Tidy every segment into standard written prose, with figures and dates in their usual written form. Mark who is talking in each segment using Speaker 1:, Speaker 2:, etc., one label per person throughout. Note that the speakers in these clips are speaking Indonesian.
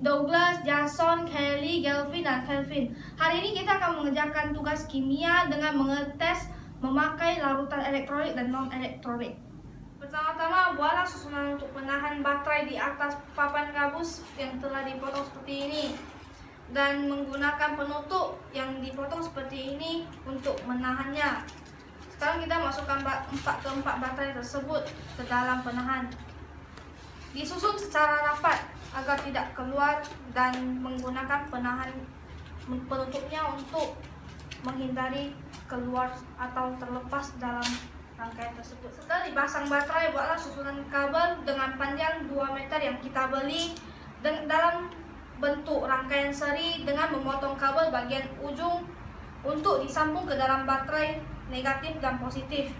Speaker 1: Douglas, Jason, Kelly, Gelvin, dan Kelvin. Hari ini kita akan mengerjakan tugas kimia dengan mengetes memakai larutan elektrolit dan non-elektrolit. Pertama-tama, buatlah susunan untuk penahan baterai di atas papan gabus yang telah dipotong seperti ini, dan menggunakan penutup yang dipotong seperti ini untuk menahannya. Sekarang kita masukkan keempat baterai tersebut ke dalam penahan. Disusun secara rapat agar tidak keluar dan menggunakan penahan penutupnya untuk menghindari keluar atau terlepas dalam rangkaian tersebut. Setelah dipasang baterai, buatlah susunan kabel dengan panjang 2 meter yang kita beli dalam bentuk rangkaian seri dengan memotong kabel bagian ujung untuk disambung ke dalam baterai negatif dan positif.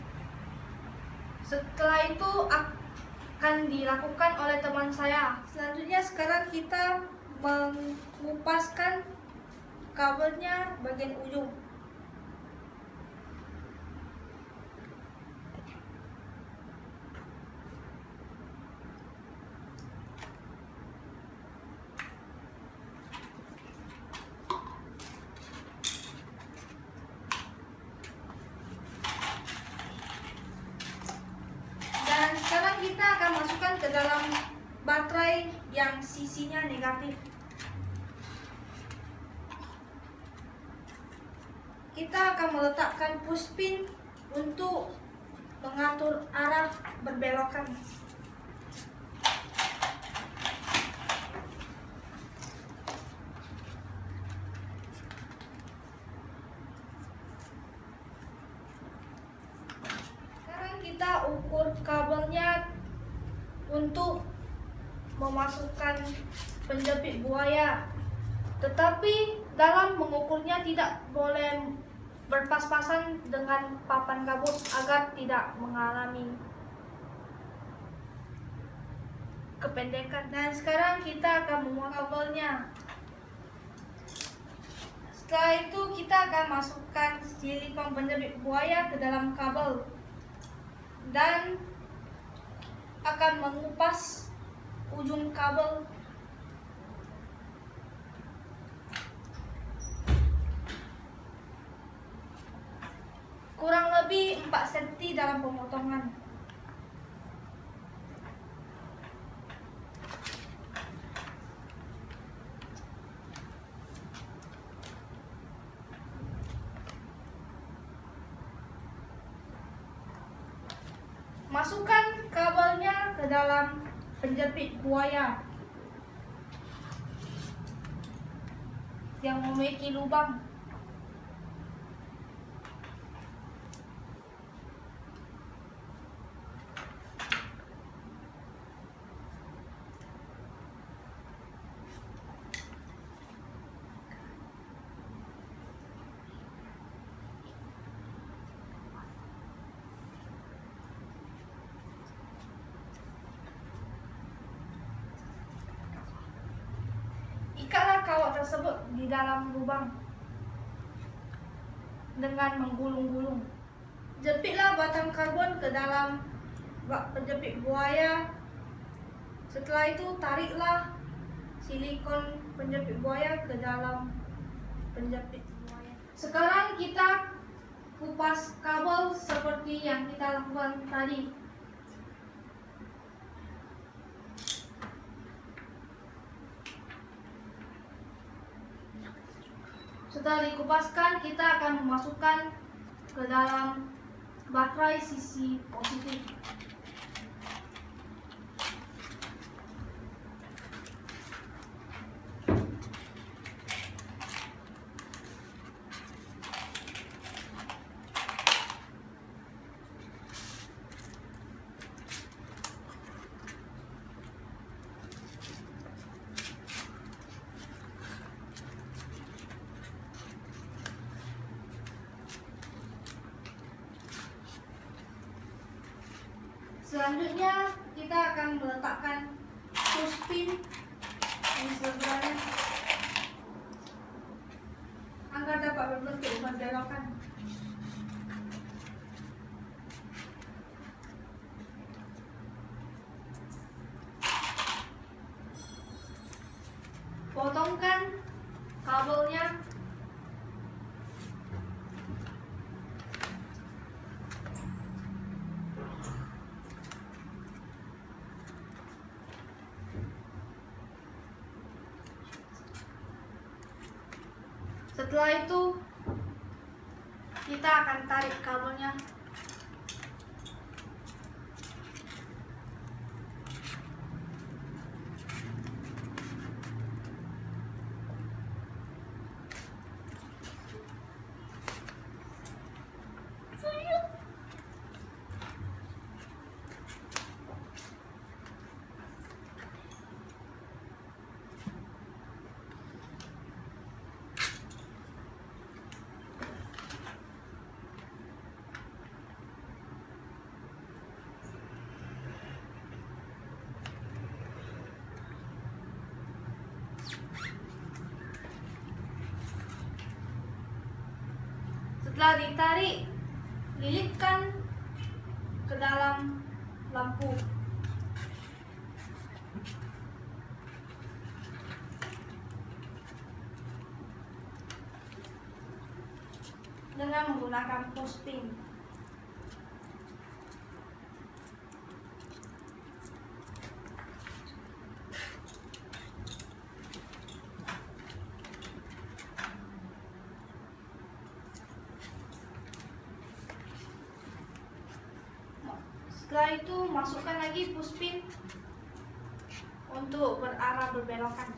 Speaker 1: Setelah itu akan dilakukan oleh teman saya. Selanjutnya sekarang kita mengupaskan kabelnya bagian ujung. Dan sekarang kita akan masukkan ke dalam baterai yang sisinya negatif. Kita akan meletakkan pushpin untuk mengatur arah berbelokan. Kita ukur kabelnya untuk memasukkan penjepit buaya, tetapi dalam mengukurnya tidak boleh berpas-pasan dengan papan gabus agar tidak mengalami kependekan. Dan sekarang kita akan memuat kabelnya. Setelah itu kita akan masukkan silikon penjepit buaya ke dalam kabel dan akan mengupas ujung kabel. Kurang lebih 4 cm dalam pemotongan. Masukkan kabelnya ke dalam penjepit buaya yang memiliki lubang. Ikatlah kawat tersebut di dalam lubang dengan menggulung-gulung. Jepitlah batang karbon ke dalam penjepit buaya. Setelah itu tariklah silikon penjepit buaya ke dalam penjepit buaya. Sekarang kita kupas kabel seperti yang kita lakukan tadi. Setelah dikupaskan, kita akan memasukkan ke dalam baterai sisi positif. Selanjutnya kita akan meletakkan pushpin di sebelahnya agar dapat berbentuk berbelokan. Potongkan kabelnya. Setelah itu kita akan tarik kabelnya. Setelah ditarik, lilitkan ke dalam lampu. Dengan menggunakan puspin. Setelah itu masukkan lagi puspin untuk berarah berbelokan.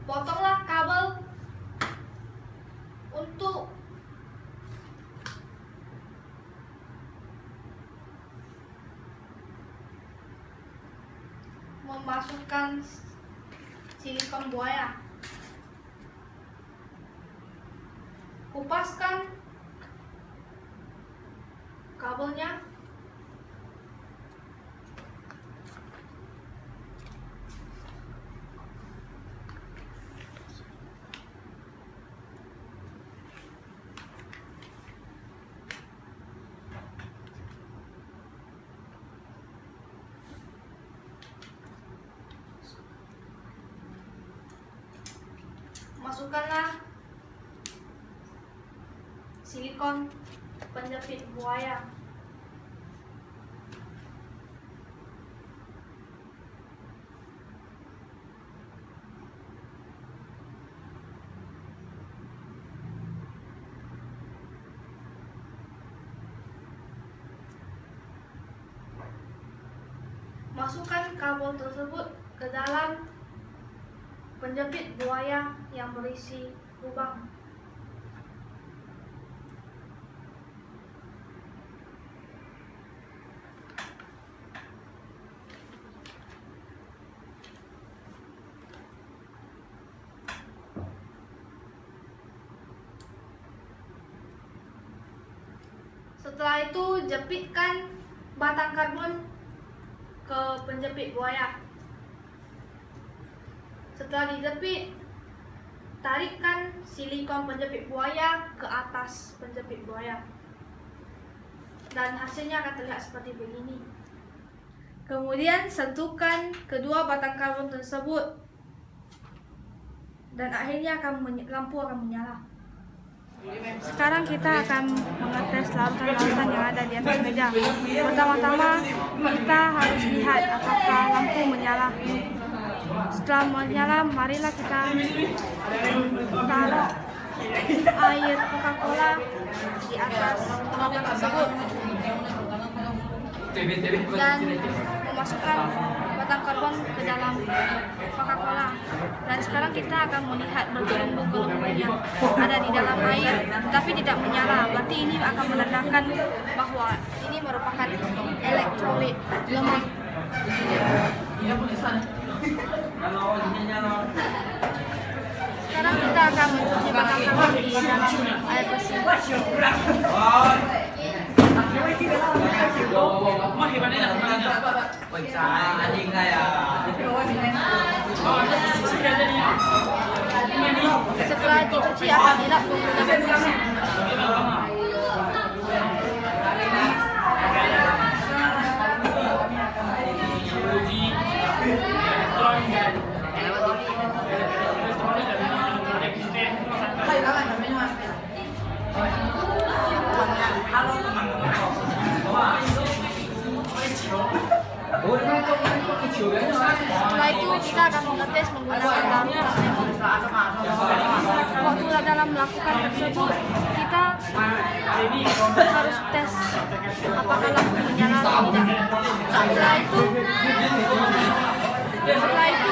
Speaker 1: Potonglah kabel untuk memasukkan silikon buaya. Kupaskan kabelnya. Masukkanlah silikon penjepit buaya. Masukkan kabel tersebut ke dalam penjepit buaya yang berisi lubang. Setelah itu jepitkan batang karbon ke penjepit buaya. Setelah dijepit, tarikkan silikon penjepit buaya ke atas penjepit buaya. Dan hasilnya akan terlihat seperti begini. Kemudian sentuhkan kedua batang karbon tersebut. Dan akhirnya lampu akan menyala. Sekarang kita akan mengetes larutan-larutan yang ada di atas meja. Pertama-tama kita harus lihat apakah lampu menyala. Setelah menyala, marilah kita taruh air Coca-Cola di atas larutan tersebut dan memasukkan batang karbon ke dalam Coca-Cola. Dan sekarang kita akan melihat bergelembung-gelembung yang ada di dalam air, tapi tidak menyala. Berarti ini akan menandakan bahwa ini merupakan elektrolit lemah. Sekarang kita akan mencuci batang karbon di dalam air bersih. Setelah dicuci akan dilap menggunakan mesin. Setelah itu kita akan mengetes menggunakan larutan lemon. Waktu dalam melakukan tersebut kita harus tes apakah lampu menyala atau tidak. Setelah itu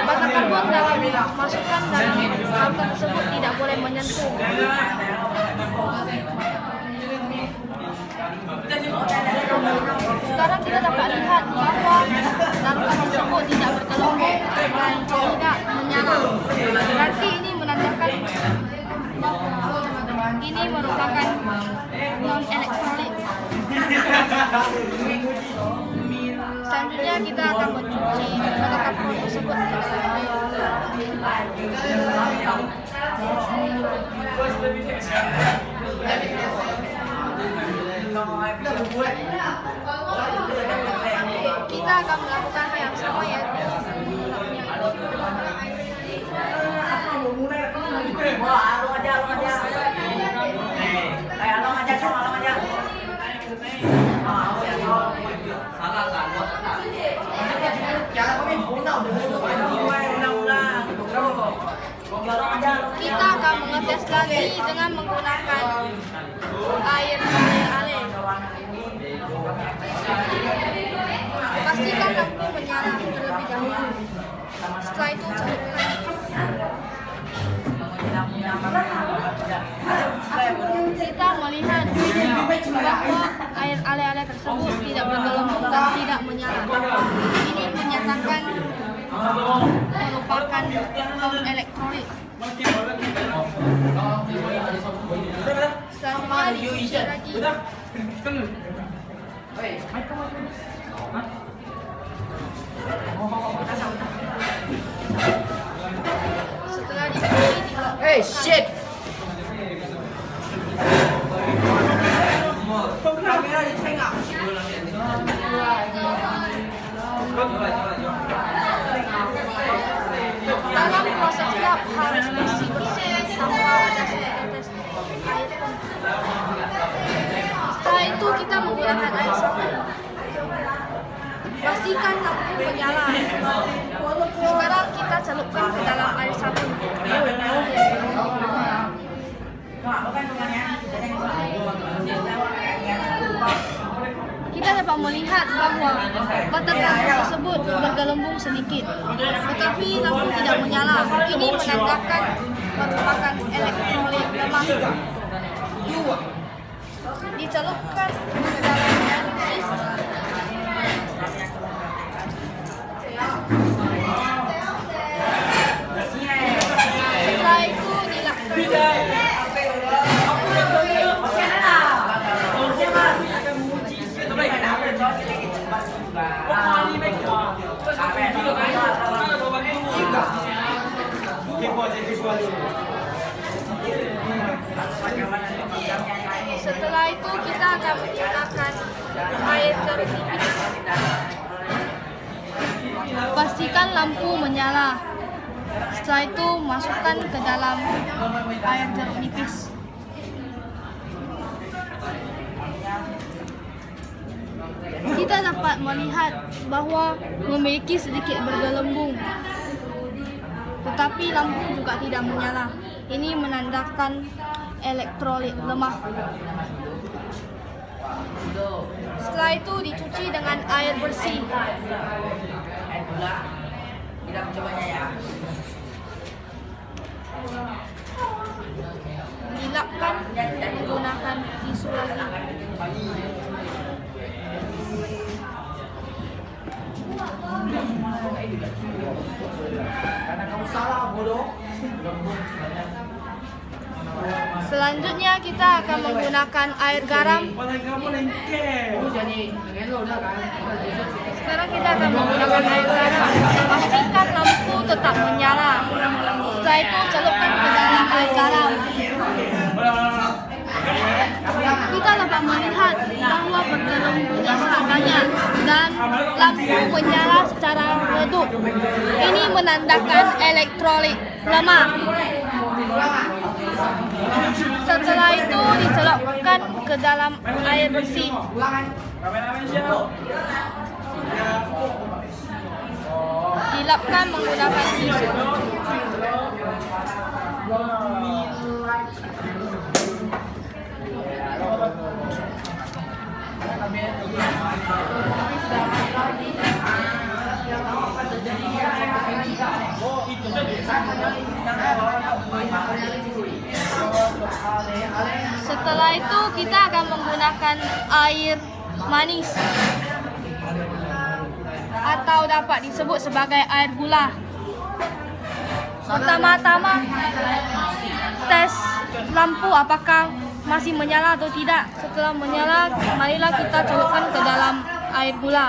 Speaker 1: bata karbon dalam masukkan dalam larutan tersebut tidak boleh menyentuh. Sekarang kita dapat lihat bahwa larutan tersebut tidak bergelombang dan tidak menyala. Berarti ini menandakan ini merupakan non-elektrolit. Selanjutnya kita akan mencuci bata karbon tersebut. Kita akan melakukan yang sama ya. Kita akan mengetes lagi dengan menggunakan air ale-ale. Pastikan lampu menyala terlebih dahulu. Setelah itu celupkan. Kita melihat bahwa air ale-ale tersebut tidak bergelombang dan tidak menyala. Ini menyatakan merupakan non-elektrolit. Selanjutnya dicuci lagi. Setelah dicuci
Speaker 2: shit.
Speaker 1: dalam proses lab harus bersih-bersih tanpa ada setetes air pun. Setelah itu kita menggunakan air sabun. Pastikan lampu menyala. Sekarang kita celupkan ke dalam air sabun. Kita dapat melihat bahwa bata karbon tersebut bergelembung sedikit, tetapi lampu tidak menyala. Ini menandakan merupakan elektrolit lemah. Dicelupkan ke dalam air bersih. Setelah itu dilakukan. Setelah itu kita akan menggunakan air jeruk nipis. Pastikan lampu menyala. Setelah itu masukkan ke dalam air jeruk nipis. Kita dapat melihat bahwa memiliki sedikit bergelembung, tetapi lampu juga tidak menyala. Ini menandakan elektrolit lemah. Setelah itu dicuci dengan air bersih. Dilapkan menggunakan tisu lagi.
Speaker 2: Karena kamu salah, bodoh.
Speaker 1: Selanjutnya kita akan menggunakan air garam. Sekarang kita akan menggunakan air garam. Pastikan lampu tetap menyala. Setelah itu celupkan ke dalam air garam. Kita dapat melihat bahwa bergelembungnya sangat banyak dan lampu menyala secara redup. Ini menandakan elektrolit lemah. Setelah itu dicelupkan ke dalam air bersih. Dilapkan menggunakan tisu. Setelah itu kita akan menggunakan air manis atau dapat disebut sebagai air gula. Pertama-tama tes lampu apakah masih menyala atau tidak. Setelah menyala, marilah kita celupkan ke dalam air gula.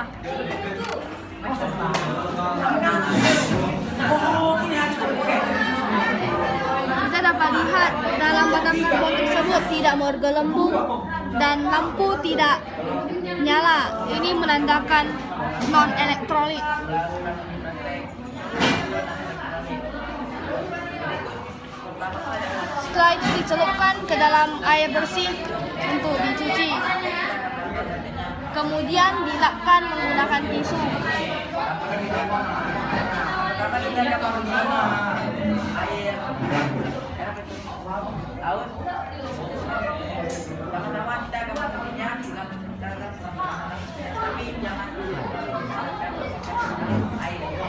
Speaker 1: Kita dapat lihat dalam batang karbon tersebut tidak bergelembung dan lampu tidak nyala. Ini menandakan non-elektrolit. Setelah itu dicelupkan ke dalam air bersih untuk dicuci. Kemudian dilapkan menggunakan tisu.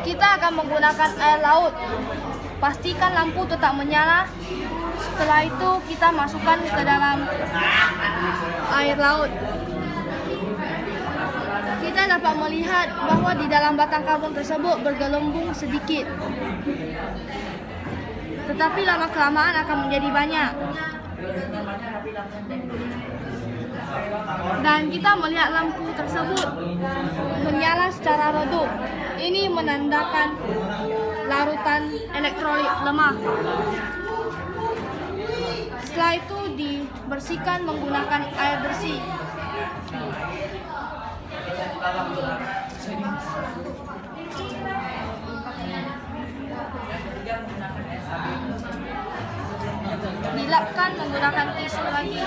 Speaker 1: Kita akan menggunakan air laut. Pastikan lampu tetap menyala. Setelah itu kita masukkan ke dalam air laut. Kita dapat melihat bahwa di dalam batang karbon tersebut bergelembung sedikit. Tetapi lama-kelamaan akan menjadi banyak. Dan kita melihat lampu tersebut menyala secara redup. Ini menandakan larutan elektrolit lemah. Setelah itu dibersihkan menggunakan air bersih. Dilapkan menggunakan tisu lagi.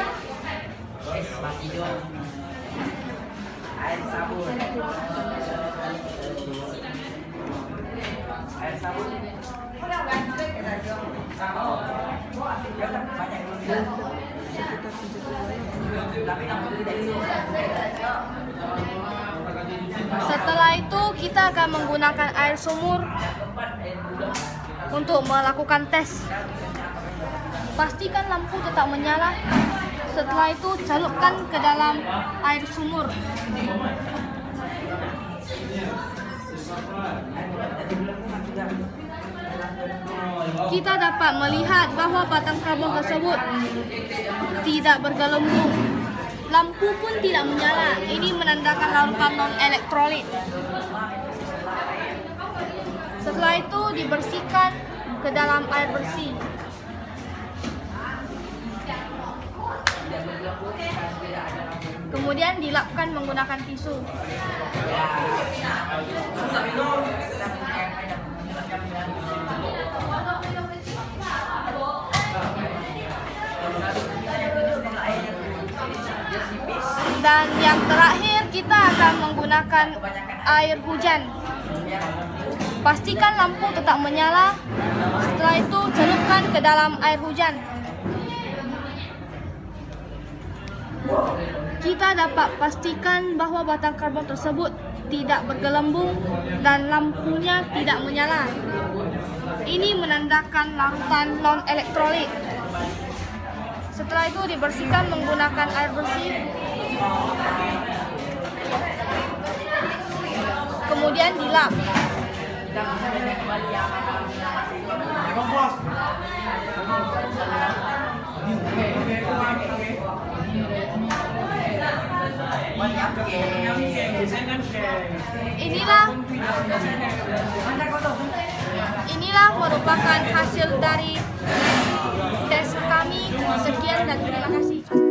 Speaker 2: Air sabun. Air sabun.
Speaker 1: Setelah itu kita akan menggunakan air sumur untuk melakukan tes. Pastikan lampu tetap menyala. Setelah itu celupkan ke dalam air sumur. Kita dapat melihat bahwa batang karbon tersebut tidak bergelembung. Lampu pun tidak menyala. Ini menandakan larutan non-elektrolit. Setelah itu dibersihkan ke dalam air bersih. Kemudian dilapkan menggunakan tisu. Dan yang terakhir kita akan menggunakan air hujan. Pastikan lampu tetap menyala. Setelah itu celupkan ke dalam air hujan. Kita dapat pastikan bahwa batang karbon tersebut tidak bergelembung dan lampunya tidak menyala. Ini menandakan larutan non-elektrolit. Setelah itu dibersihkan menggunakan air bersih. Kemudian dilap. Inilah merupakan hasil dari tes kami. Sekian dan terima kasih.